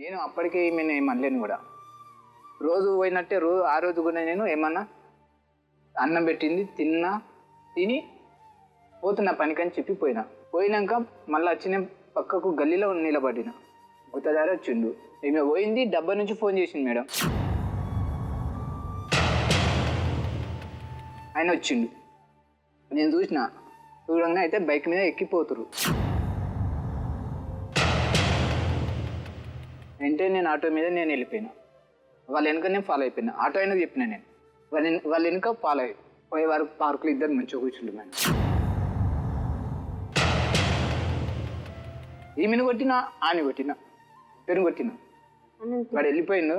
నేను అప్పటికే ఈమెను ఏమనలేను కూడా. రోజు పోయినట్టే ఆ రోజు కూడా నేను ఏమన్నా అన్నం పెట్టింది తిని పోతున్నా పనికని చెప్పి పోయినాక మళ్ళీ వచ్చిన పక్కకు గల్లీలో నిలబడిన. గుత్తదారి వచ్చిండు. ఈమె పోయింది, డబ్బా నుంచి ఫోన్ చేసింది మేడం. ఆయన వచ్చిండు. నేను చూడంగానే అయితే బైక్ మీద ఎక్కిపోతురు. వెంటనే నేను ఆటో మీద వెళ్ళిపోయినా. వాళ్ళ వెనుక నేను ఫాలో అయిపోయినా. ఆటో అయినా చెప్పినా నేను వాళ్ళ వెనుక ఫాలో పోయే వారు పార్కులు ఇద్దరు మంచిగా కూర్చుండు మేడం. ఈమెను కొట్టినా ఆని కొట్టినా పెరుగు కొట్టినా. వాడు వెళ్ళిపోయిండు,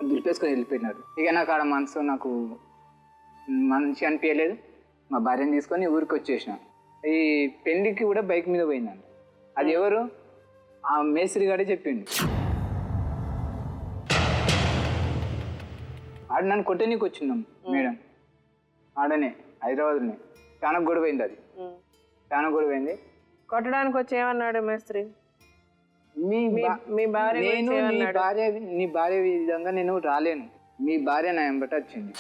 దులిపేసుకొని వెళ్ళిపోయినారు. ఇక నాకు ఆడ నాకు మంచి అనిపించలేదు. మా భార్యను తీసుకొని ఊరికి వచ్చేసిన. ఈ పెళ్లికి కూడా బైక్ మీద పోయిందంట. అది ఎవరు? ఆ మేస్త్రి గాడే చెప్పిండు. ఆడ నన్ను కొట్టనీకి వచ్చిందాం మేడం. ఆడనే హైదరాబాద్లోనే చాలా గొడవైంది. అది చాలా గొడవైంది. కొట్టడానికి వచ్చి ఏమన్నాడు మేస్త్రి? నీ భార్య విధంగా నేను రాలేను, మీ భార్య నా వెంబట వచ్చింది.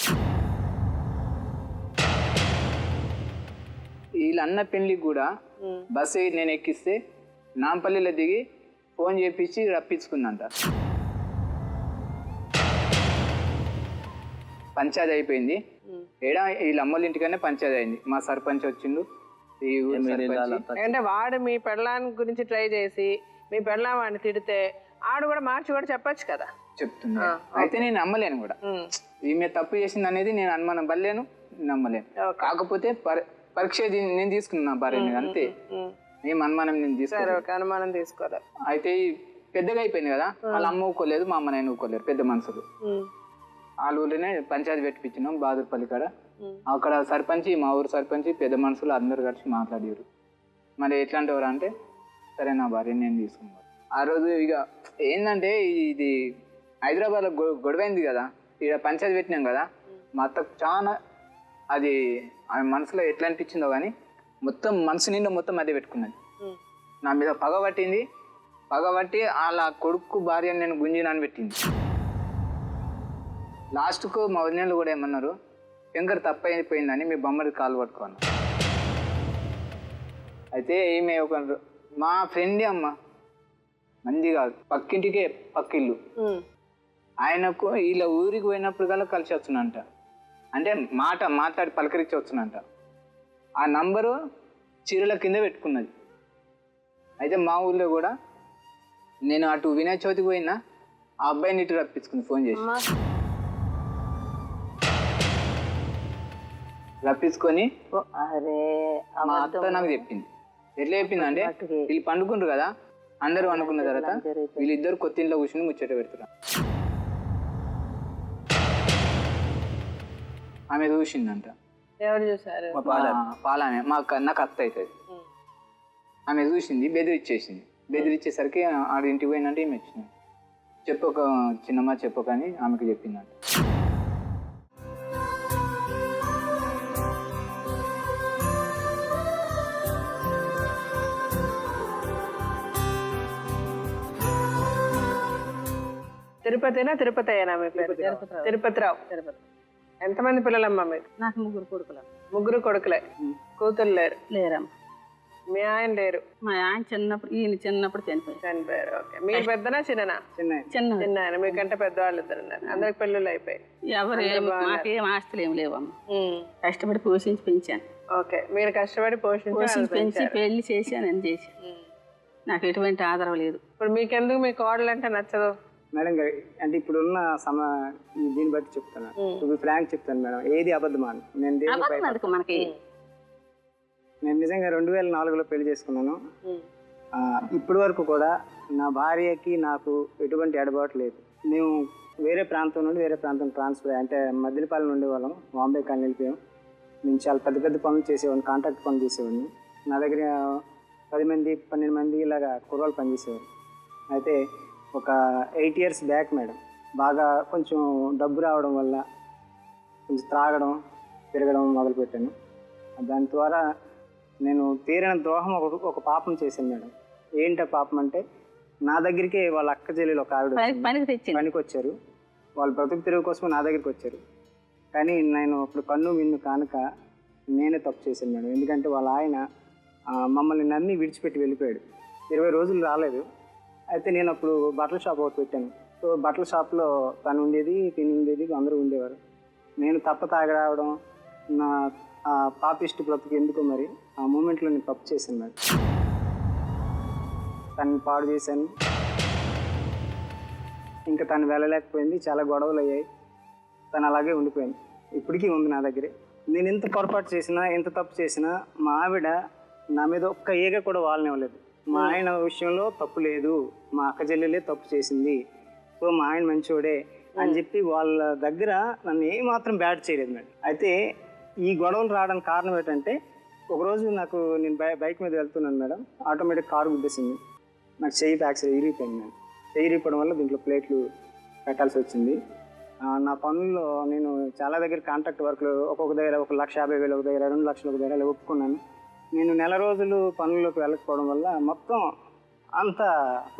వీళ్ళ అన్న పెళ్లికి కూడా బస్సు నేను ఎక్కిస్తే నాంపల్లిలో దిగి ఫోన్ చేపించి రప్పించుకుందంట. పంచాయతీ అయిపోయింది. వీళ్ళ అమ్మల ఇంటికనే పంచాయతీ అయింది. మా సర్పంచ్ వచ్చిండు. అంటే వాడు మీ పెళ్ళాన్ని గురించి ట్రై చేసి మీ పెళ్ళాం వాడిని తిడితే ఆడు కూడా మార్చి కూడా చెప్పచ్చు కదా. చెప్తున్నా. అయితే నేను నమ్మలేను కూడా. ఈమె తప్పు చేసింది అనేది నేను అనుమానం పడలేను, నమ్మలేను. కాకపోతే పరీక్ష నేను తీసుకున్నా భార్య మీద, అంతే. మేము అనుమానం నేను అనుమానం తీసుకోలేదు. అయితే పెద్దగా అయిపోయింది కదా, వాళ్ళ అమ్మ ఊకోలేదు, మా అమ్మ నేను ఊకోలేరు. పెద్ద మనుషులు వాళ్ళ ఊళ్ళోనే పంచాయతీ పెట్టిపించినాం బాదుర్పల్లి కాడ. అక్కడ సర్పంచ్, మా ఊరు సర్పంచ్, పెద్ద మనుషులు అందరు కలిసి మాట్లాడారు. మరి ఎట్లాంటి ఎవరు అంటే, సరే నా భార్యని నేను తీసుకున్నాను. ఆ రోజు ఇక ఏంటంటే ఇది హైదరాబాద్లో గొడవైంది కదా, ఇక్కడ పంచాయతీ పెట్టినాం కదా. మా అత్తకు చాలా అది ఆమె మనసులో ఎట్లా అనిపించిందో కానీ మొత్తం మనసు నిండా మొత్తం అదే పెట్టుకున్నది. నా మీద పగబట్టి అలా కొడుకు భార్యని నేను గుంజినాని పెట్టింది. లాస్ట్కు మా వదినలు కూడా ఏమన్నారు, శంకర్ తప్పు అయిపోయిందని మీ బొమ్మడి కాలు పట్టుకోను. అయితే ఈమె మా ఫ్రెండే అమ్మ, మంది కాదు, పక్కింటికే పక్కిల్లు. ఆయనకు వీళ్ళ ఊరికి పోయినప్పుడు కల్లా కలిసి వచ్చునంట. అంటే మాట్లాడి పలకరించి వచ్చునంట. ఆ నంబరు చీరల కింద పెట్టుకున్నది. అయితే మా ఊళ్ళో కూడా నేను అటు వినాయక చవితికి పోయినా, ఆ అబ్బాయిని ఇటు రప్పించుకుంది. ఫోన్ చేసి రప్పించుకొని మా అత్త నాకు చెప్పింది. ఎట్లా చెప్పింది అంటే, వీళ్ళు పండుకుంటారు కదా, అందరూ అనుకున్న తర్వాత వీళ్ళిద్దరు కొత్త ఇంట్లో కూర్చుని ముచ్చట పెడుతున్నారు. ఆమె చూసిందంట. ఎవరు చూసారు? పాలామె, నాకు అత్త అవుతుంది. ఆమె చూసింది, బెదిరిచ్చేసింది. బెదిరిచ్చేసరికి ఆడ ఇంటికి పోయినంటే ఈమె వచ్చింది. చెప్పక చిన్నమ్మ చెప్పకని ఆమెకు చెప్పిందంట. తిరుపతి అయినా మీ పేరు? తిరుపతిరావు. ఎంతమంది పిల్లలమ్మా మీకు? నాకు ముగ్గురు కొడుకులే. కూతురు లేరమ్మా. మీ ఆయన లేరు? మా ఆయన చిన్నప్పుడు చనిపోయారు. ఓకే. మీ పెద్దనా చిన్ననా? చిన్న. మీకంటే పెద్దవాళ్ళు ఇద్దరు ఉన్నారు. అందరికి పెళ్ళిళ్ళు అయిపోయి మాకేం ఆస్తులు ఏమి లేవమ్మా. కష్టపడి పోషించి పెంచాను. ఓకే. మీరు కష్టపడి పోషించి పెంచి పెళ్లి చేశాను, అని చేసి నాకు ఎటువంటి ఆధారం లేదు. ఇప్పుడు మీకెందుకు మీ కోడలు అంటే నచ్చదు మేడం? అంటే ఇప్పుడున్న దీన్ని బట్టి చెప్తాను, ఫ్రాంక్ చెప్తాను మేడం, ఏది అబద్ధమా? నేను నిజంగా 2004లో పెళ్లి చేసుకున్నాను. ఇప్పటి వరకు కూడా నా భార్యకి నాకు ఎటువంటి ఎడబాటు లేదు. మేము వేరే ప్రాంతం నుండి వేరే ప్రాంతం ట్రాన్స్ఫర్, అంటే మద్దిలపాలెం నుండి వాళ్ళం బాంబే కానీ వెళ్ళిపోయాం. నేను చాలా పెద్ద పెద్ద పనులు చేసేవాడిని, కాంట్రాక్ట్ పనులు చేసేవాడిని. నా దగ్గర 10 మంది 12 మంది ఇలాగా కుర్రాళ్ళు పనిచేసేవారు. అయితే ఒక 8 years బ్యాక్ మేడం, బాగా కొంచెం డబ్బు రావడం వల్ల కొంచెం త్రాగడం తిరగడం మొదలుపెట్టాను. దాని ద్వారా నేను తీరిన ద్రోహం ఒక పాపం చేశాను మేడం. ఏంటో పాపం అంటే, నా దగ్గరికి వాళ్ళ అక్క చెల్లెలు ఒక ఆవిడ వచ్చింది. పనికి తెచ్చింది. పనికి వచ్చారు. వాళ్ళు బ్రతుకు తెరువు కోసం నా దగ్గరికి వచ్చారు. కానీ నేను అప్పుడు కన్ను మిన్ను కానుక నేనే తప్పు చేశాను మేడం. ఎందుకంటే వాళ్ళ ఆయన మమ్మల్ని నమ్మి విడిచిపెట్టి వెళ్ళిపోయాడు. 20 రోజులు రాలేదు. అయితే నేను అప్పుడు బట్టల షాప్ ఒకటి పెట్టాను. సో బట్టల షాప్లో తను ఉండేది, తిని ఉండేది, అందరూ ఉండేవారు. నేను తాగి రావడం, నా పాపిష్టి బ్రతుకు ఎందుకో మరి ఆ మూమెంట్లో నేను తప్పు చేశాను మేడం. తను పాడు చేశాను. ఇంకా తను వెళ్ళలేకపోయింది. చాలా గొడవలు అయ్యాయి. తను అలాగే ఉండిపోయింది. ఇప్పటికీ ఉంది నా దగ్గరే. నేను ఎంత పొరపాటు చేసినా, ఎంత తప్పు చేసినా మా ఆవిడ నా మీద ఒక్క ఏగ కూడా వాళ్ళనివ్వలేదు. మా ఆయన విషయంలో తప్పు లేదు, మా అక్క చెల్లెలే తప్పు చేసింది, సో మా ఆయన మంచోడే అని చెప్పి వాళ్ళ దగ్గర నన్ను ఏమాత్రం బ్యాడ్ చేయలేదు మేడం. అయితే ఈ గొడవలు రావడానికి కారణం ఏంటంటే, ఒకరోజు నేను బైక్ మీద వెళ్తున్నాను మేడం. Automatic car గుద్దేసింది. నాకు చెయ్యి యాక్సిడెంట్ ఇరిగిపోయింది మేడం. చెయ్యి ఇరిగిపోవడం వల్ల దీంట్లో ప్లేట్లు పెట్టాల్సి వచ్చింది. నా పనుల్లో నేను చాలా దగ్గర కాంట్రాక్ట్ వర్క్లు ఒక్కొక్క దగ్గర 1,50,000, ఒక దగ్గర 2 లక్షలు, ఒక దగ్గర ఒప్పుకున్నాను. నేను నెల రోజులు పనుల్లోకి వెళ్ళకపోవడం వల్ల మొత్తం అంతా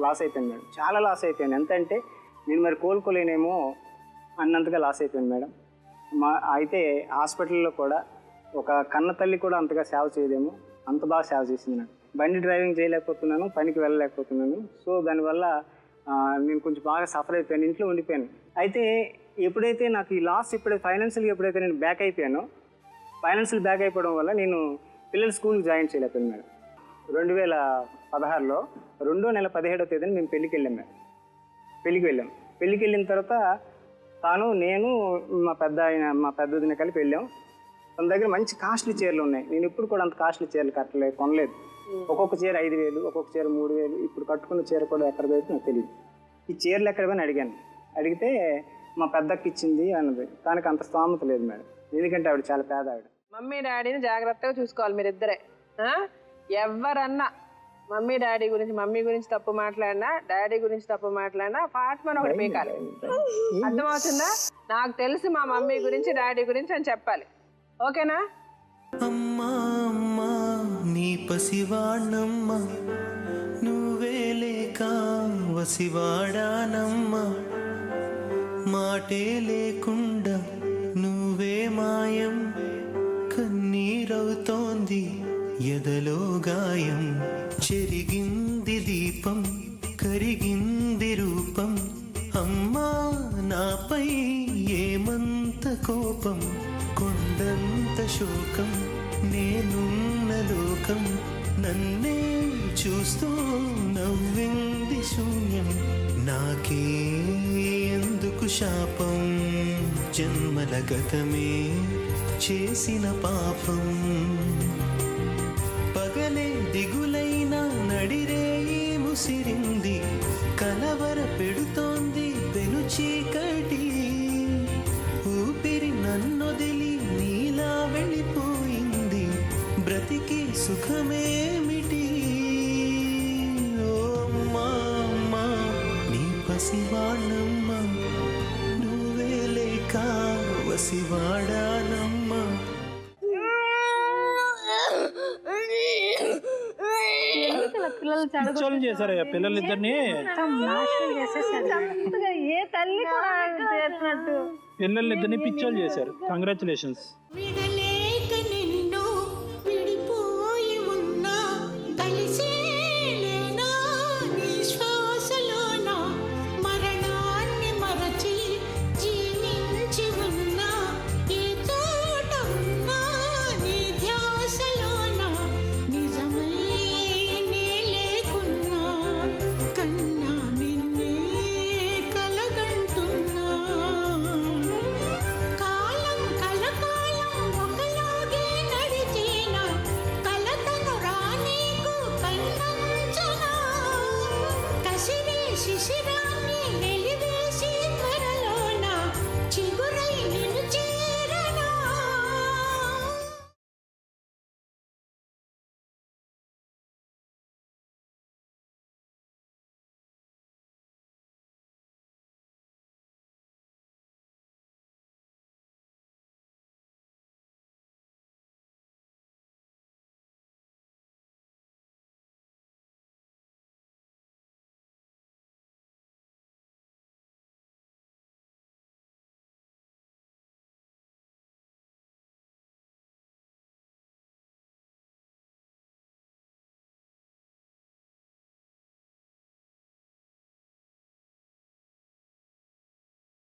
లాస్ అయిపోయింది మేడం. చాలా లాస్ అయిపోయాను. ఎంత అంటే నేను మరి కోలుకోలేనేమో అన్నంతగా లాస్ అయిపోయింది మేడం. అయితే హాస్పిటల్లో కూడా ఒక కన్న తల్లి కూడా అంతగా సేవ చేయదేమో, అంత బాగా సేవ చేసింది నాకు. బండి డ్రైవింగ్ చేయలేకపోతున్నాను, పనికి వెళ్ళలేకపోతున్నాను. సో దానివల్ల నేను కొంచెం బాగా సఫర్ అయిపోయాను, ఇంట్లో ఉండిపోయాను. అయితే ఎప్పుడైతే నాకు ఈ లాస్ ఫైనాన్షియల్గా ఎప్పుడైతే నేను బ్యాక్ అయిపోయానో, ఫైనాన్షియల్ బ్యాక్ అయిపోవడం వల్ల నేను పిల్లల స్కూల్కి జాయిన్ చేయలేకపోయాను మేడం. 2016లో 2వ నెల 17వ తేదీన మేము పెళ్ళికి వెళ్ళాం మేడం. పెళ్ళికి వెళ్ళిన తర్వాత నేను మా పెద్దదిన కలిపి వెళ్ళాం. తన దగ్గర మంచి కాస్ట్లీ చీరలు ఉన్నాయి. నేను ఇప్పుడు కూడా అంత కాస్ట్లీ చీరలు కొనలేదు. ఒక్కొక్క చీర 5,000, ఒక్కొక్క చీర 3,000. ఇప్పుడు కట్టుకున్న చీర కూడా ఎక్కడ పోయిందో నాకు తెలియదు. ఈ చీరలు ఎక్కడ పోయినా అడిగితే మా పెద్దకి ఇచ్చింది అన్నది. దానికి అంత స్థామత లేదు మేడం, ఎందుకంటే ఆవిడ చాలా పేద ఆవిడ. మమ్మీ డాడీని జాగ్రత్తగా చూసుకోవాలి మీరిద్దరే. ఎవరన్నా మమ్మీ గురించి తప్పు మాట్లాడినా, డాడీ గురించి తప్పు మాట్లాడినా ఫాట్మని ఒకటి పీకాలి. అర్థమవుతుందా? నాకు తెలుసు మా మమ్మీ గురించి, డాడీ గురించి అని చెప్పాలి. ఓకేనా? అమ్మా అమ్మా నీ పసివాణమ్మ, నువ్వే లేక వసివాడానమ్మ, మాటే లేకుండా నువ్వే మాయం, కన్నీరవుతోంది ఎదలో గాయం, చెరిగింది దీపం కరిగింది రూపం, అమ్మా నాపై ఏమంత కోపం, కొండంత శోకం నేనున్న లోకం, నన్నే చూస్తూ నవ్వింది శూన్యం, నాకే ఎందుకు శాపం, జన్మల గతమే చేసిన పాపం, పగలే దిగులైన నడిరేయి ముసిరింది, కలవర పెడుతోంది పెను చీకటి, ఊపిరి నన్నొదిలి నీలా వెళ్ళిపోయింది, బ్రతికి సుఖమేమిటి, ఓ అమ్మా నీ పసివాణమ్మ, నువ్వే లేక వసివాడానమ్మ. పిల్లలు చేశారయ్యా పిల్లలిద్దరిని. ఏ తల్లి కూడా చేసినట్టు పిల్లలిద్దరిని పిచ్చోళ్ళు చేశారు. కంగ్రాచులేషన్స్. శిశిరాన్ని